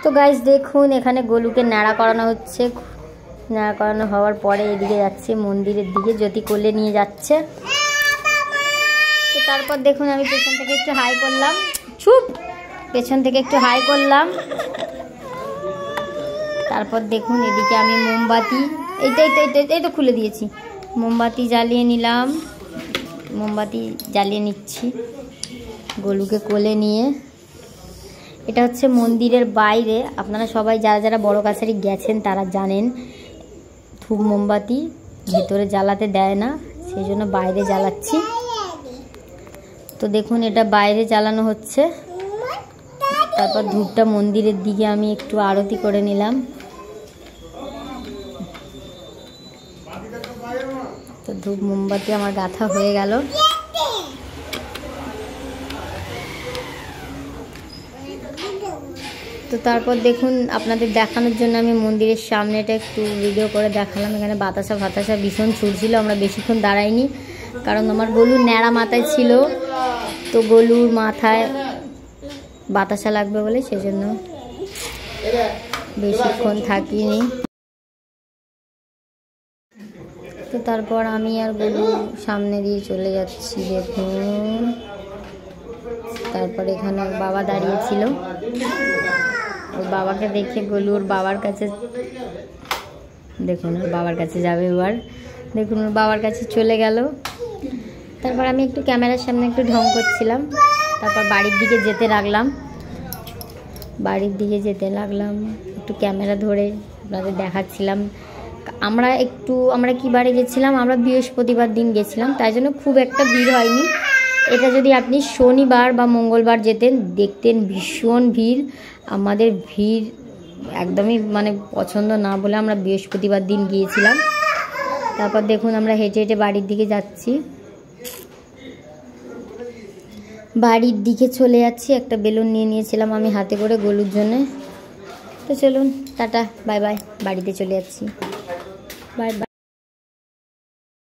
তো গাইস দেখুন এখানে গোলুকে নাড়া করানো হচ্ছে। নাড়া করানো হওয়ার পরে এদিকে যাচ্ছে মন্দিরের দিকে, জ্যোতি কোলে নিয়ে যাচ্ছে। তো তারপর দেখুন আমি পেছন থেকে একটু হাই করলাম, পেছন থেকে একটু হাই করলাম। তারপর দেখুন এদিকে আমি মোমবাতি, এই তো খুলে দিয়েছি, মোমবাতি জ্বালিয়ে নিলাম, মোমবাতি জ্বালিয়ে নিচ্ছি গোলুকে কোলে নিয়ে। এটা হচ্ছে মন্দিরের বাইরে, আপনারা সবাই যারা যারা বড় কাছারি গেছেন তারা জানেন ধূপ মোমবাতি ভেতরে জ্বালাতে দেয় না, সেই জন্য বাইরে জ্বালাচ্ছি। তো দেখুন এটা বাইরে জ্বালানো হচ্ছে। তারপর ধূপটা মন্দিরের দিকে আমি একটু আরতি করে নিলাম। তো ধূপ মোমবাতি আমার গাঁথা হয়ে গেল। তো তারপর দেখুন আপনাদের দেখানোর জন্য আমি মন্দিরের সামনেটা একটু ভিডিও করে দেখালাম। এখানে বাতাসা ভীষণ ছুটছিল, আমরা বেশিক্ষণ দাঁড়াইনি কারণ আমার গলুর ন্যাড়া মাথায় ছিল, তো গলুর মাথায় বাতাসা লাগবে বলে সেজন্য বেশিক্ষণ থাকিনি। তো তারপর আমি আর গলু সামনে দিয়ে চলে যাচ্ছি দেখুন। তারপর এখানে বাবা দাঁড়িয়েছিল, ওর বাবাকে দেখে গলু ওর বাবার কাছে, দেখুন ওর বাবার কাছে যাবে এবার, দেখুন ওর বাবার কাছে চলে গেল। তারপর আমি একটু ক্যামেরার সামনে একটু ঢং করছিলাম। তারপর বাড়ির দিকে যেতে লাগলাম, একটু ক্যামেরা ধরে আপনাদের দেখাচ্ছিলাম। আমরা কি বারে গেছিলাম, আমরা বৃহস্পতিবার দিন গেছিলাম, তাই জন্য খুব একটা ভিড় হয়নি। এটা যদি আপনি শনিবার বা মঙ্গলবার যেতেন দেখতেন ভীষণ ভিড়। আমাদের ভিড় একদমই মানে পছন্দ না বলে আমরা বৃহস্পতিবার দিন গিয়েছিলাম। তারপর দেখুন আমরা হেঁটে হেঁটে বাড়ির দিকে যাচ্ছি, বাড়ির দিকে চলে যাচ্ছি। একটা বেলুন নিয়ে নিয়েছিলাম আমি হাতে করে গলুর জন্যে। তো চলুন টাটা বাই বাই, বাড়িতে চলে যাচ্ছি, বাই বাই।